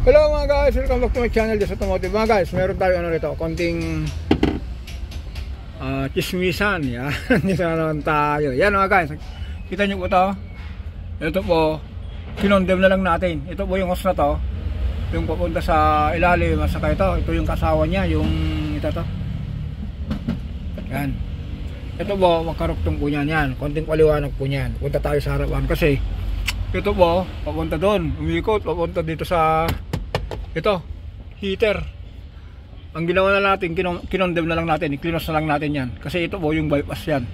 Hello mga guys, welcome back to my channel, Just Automotive. Mga guys, meron tayo rito, konting chismisan. Yan, dito na naman tayo. Yan mga guys, kita nyo po ito. Ito po, kinondem na lang natin. Ito po yung host na to, yung pupunta sa ilalim. Masaka ito yung kasawa niya, yung ito to. Yan. Ito po, magkaruktong po niyan. Yan, konting paliwanag po niyan. Punta tayo sa harapan kasi ito po, papunta doon, umikot, papunta dito sa ito, heater. Ang ginawa na natin, kinondem na lang natin, i-cleaners na lang natin yan. Kasi ito po yung bypass yan.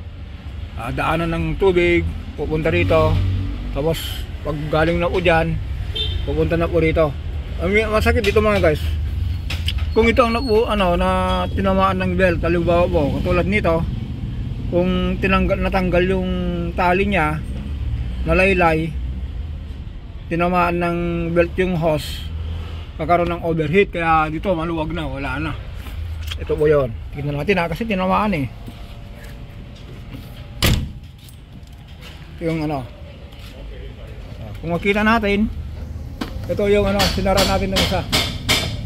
Daanan ng tubig, pupunta rito. Tapos, pag galing na po dyan, pupunta na po rito. Ang masakit dito mga guys, kung ito ang na tinamaan ng belt, halimbawa po, katulad nito, kung natanggal yung tali niya, nalaylay, tinamaan ng belt yung hose, magkaroon ng overheat, kaya dito maluwag na, wala na. Ito po yun, tignan natin kasi tinamaan eh. Ito yung kung makita natin, ito yung sinara natin ng isa.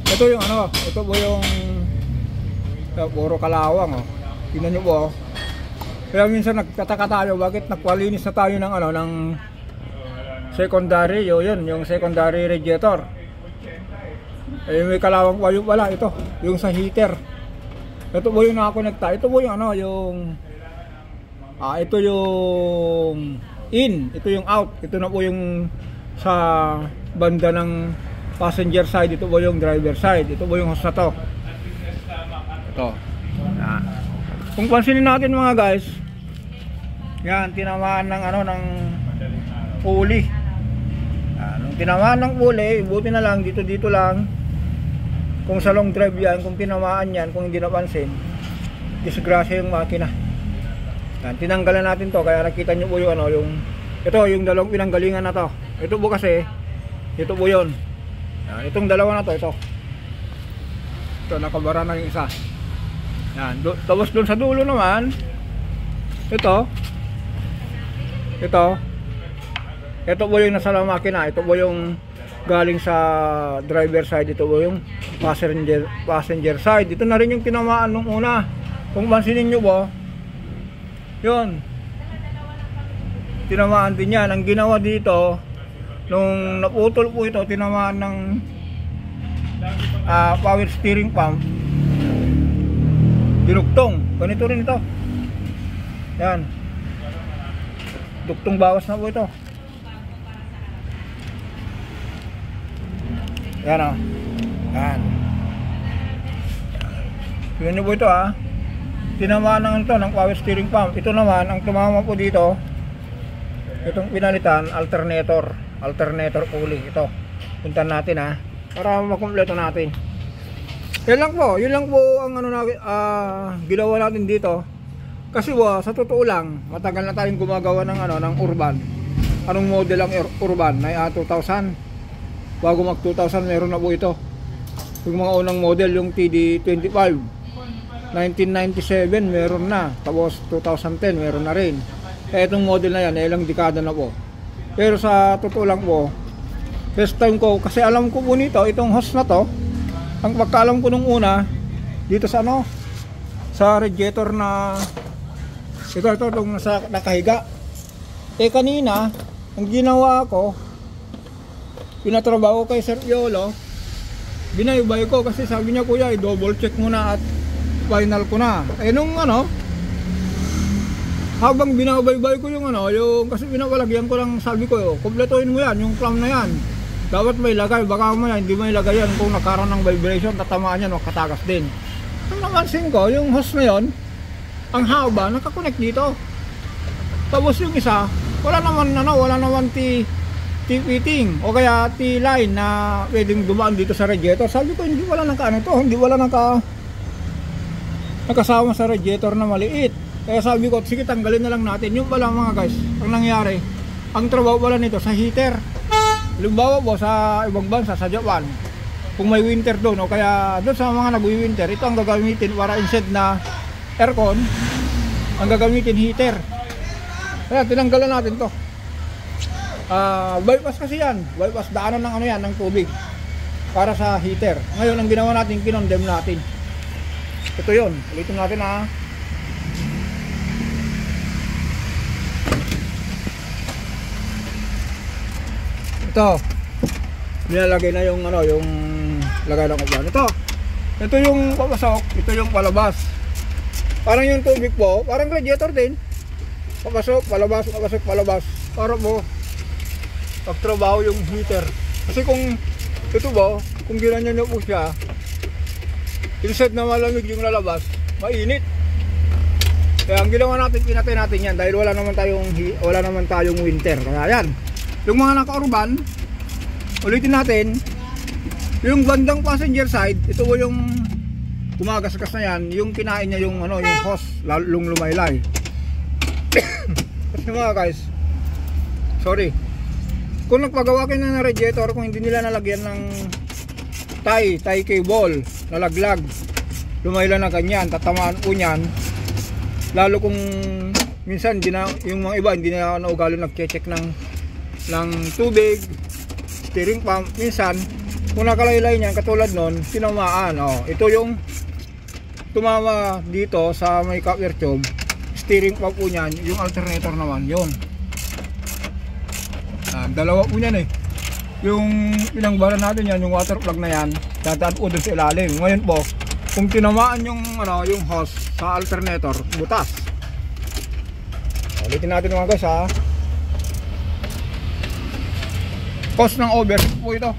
Ito yung ito po yung puro kalawang tignan nyo po kaya minsan nagtataka tayo bakit nagwalinis na tayo ng ng secondary, yung secondary radiator. May kalawang pa yung wala, ito yung sa heater. Ito po yung nakakonekta. Ito po yung ito yung in, ito yung out. Ito na po yung sa banda ng passenger side. Ito po yung driver side. Ito po yung host na to. Ito. Kung pansinin natin mga guys, yan, tinamaan ng ng pulley. Nung tinamaan ng pulley, buti na lang dito lang. Kung sa long drive yan, kung tinamaan yan, kung hindi napansin, disgrasya yung makina. Yan, tinanggalan natin to, kaya nakita nyo po yung ito yung dalawang pinanggalingan na to. Ito po kasi, ito po yun. Yan, itong dalawa na to, ito nakabara na yung isa. Yan, tapos doon sa dulo naman, ito po yung nasa makina. Ito po yung galing sa driver side. Ito po yung passenger side. Ito na rin yung tinamaan nung una. Kung pansinin nyo po, yun, tinamaan din yan. Ang ginawa dito, nung naputol po ito, tinamaan ng power steering pump, dinugtong. Ganito rin ito. Yan, duktong bawas na po ito. Yan yan. Yun nyo po ito tinamaan ng power steering pump. Ito naman, ang tumama po dito, itong pinalitan, alternator pulley. Ito, puntan natin para makumpleto natin. Yun lang po ang ginawa natin dito. Kasi sa totoo lang, matagal na tayong gumagawa ng urban. Anong model ang urban? Na 2000. Bago mag 2000 meron na po ito. Yung mga unang model, yung TD25 1997 meron na. Tapos 2010 meron na rin. Kaya itong model na yan, ilang dekada na po. Pero sa totoo lang po, first time ko, kasi alam ko po nito, itong hose na to, ang pagkaalam ko nung una, dito sa sa radiator na itong nasa nakahiga. Kanina, ang ginawa ko, pinatrabaho kay Sir Yolo, binaybay ko kasi sabi niya, kuya, i-double check muna at final ko na. Nung habang binabaybay ko yung kasi pinapalagyan ko lang, sabi ko, kumpletuhin mo yan, yung clamp na yan. Dapat may lagay, baka hindi may lagay yan. Kung nagkaroon ng vibration, tatamaan yan, makatagas din. Ang napansin ko, yung hose na yon, ang haba, nakakonect dito. Tapos yung isa, wala naman T-fitting o kaya T-line na pwedeng dumaan dito sa radiator. Sabi ko, hindi wala nakasama sa radiator na maliit. Kaya sabi ko, sige, tanggalin na lang natin. Yung pala mga guys, ang nangyari, ang trabaho pala nito sa heater. Halimbawa po sa ibang bansa, sa Japan, kung may winter doon o kaya doon sa mga nag-winter, ito ang gagamitin para instead na aircon, ang gagamitin heater. Kaya tinanggalan natin to. Bypass kasi yan, bypass daanan ng ng tubig. para sa heater. Ngayon ang ginawa natin, kinondem natin. Ito yun, ulitin natin ha. Ito, nilalagay na yung ano, yung lagay ng upuan. Ito yung papasok, ito yung palabas. Parang yung tubig po, parang radiator din. Papasok, palabas, papasok, palabas. Para po pagtrabaho yung heater. Kasi kung ito ba, kung ginanyan nyo po siya, instead na malamig yung lalabas, mainit. Kaya ang ginawa natin, pinatay natin yan dahil wala naman tayong winter. Kaya yan, yung mga naka-urban, ulitin natin, yung bandang passenger side, ito po yung gumagasgas na yan, yung kinain niya yung ano, yung hose, lalong lumaylay. Kasi mga guys, sorry, kung nagpagawa kayo ng radiator, kung hindi nila nalagyan ng tie cable, nalaglag, lumayla na ganyan, tatamaan po niyan. Lalo kung minsan yung mga iba hindi na naugali nagche-check ng tubig, steering pump. Minsan kung nakalaylay niyan katulad nun, tinamaan. Ito yung tumama dito sa may cover tube, steering pump po niyan, yung alternator naman yun. Dalawa po niyan yung pinangbara natin yan, yung water plug na yan, dadaan po dun sa ilalim. Ngayon po, kung tinamaan yung hose sa alternator, butas. Ulitin natin mga guys ha. Cause ng overheat po ito.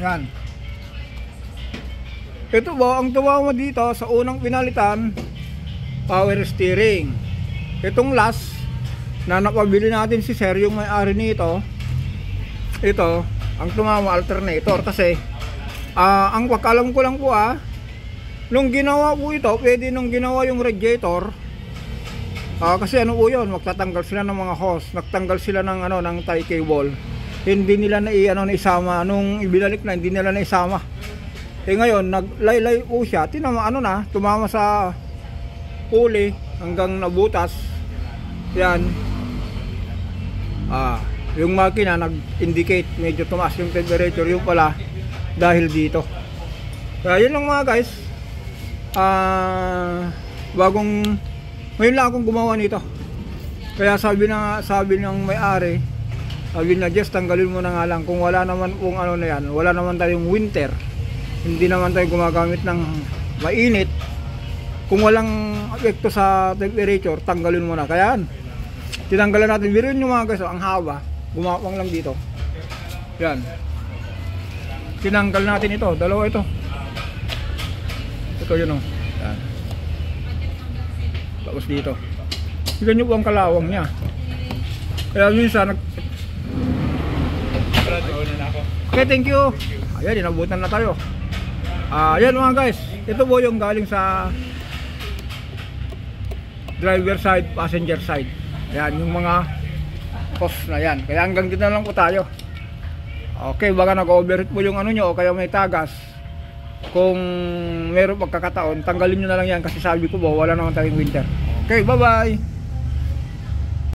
Yan. Ito po, ang tumama dito sa unang pinalitan, power steering. Itong last na napabili natin si sir, yung may-ari nito, ito, ang tumama alternator. Kasi ang pagkalam ko lang po nung ginawa po ito, pwede nung ginawa yung radiator, kasi ano po yun, magtatanggal sila ng mga hose, nagtanggal sila ng ng tie cable, hindi nila naisama. Nung ibinalik na, hindi nila naisama. Ngayon naglaylay po siya, tumama sa pulley hanggang nabutas. Yan, yung makina nag-indicate medyo tumaas yung temperature, yung pala dahil dito. Kaya yun lang mga guys, ngayon lang akong gumawa nito. Kaya sabi ng may-ari, sabi na, just tanggalin mo na nga lang. Kung wala naman kung na yan, wala naman tayong winter, hindi naman tayo gumagamit ng mainit, kung walang epekto sa temperature, tanggalin mo na. Kaya tinanggalan natin. Biruin nyo mga guys, ang haba, gumapang lang dito. Yan, tinanggal natin ito, dalawa ito yun yan. Tapos dito, tignan nyo po ang kalawang nya. Kaya minsan okay, thank you. Ayan, inabutan na tayo. Ayan mga guys, ito po yung galing sa driver side, passenger side. Ayan, yung mga cost na yan. Kaya hanggang dito na lang po tayo. Okay, baka nag-overheat po yung nyo, o kaya may tagas. Kung meron pagkakataon, tanggalin nyo na lang yan, kasi sabi ko po, wala naman tayong winter. Okay, bye bye.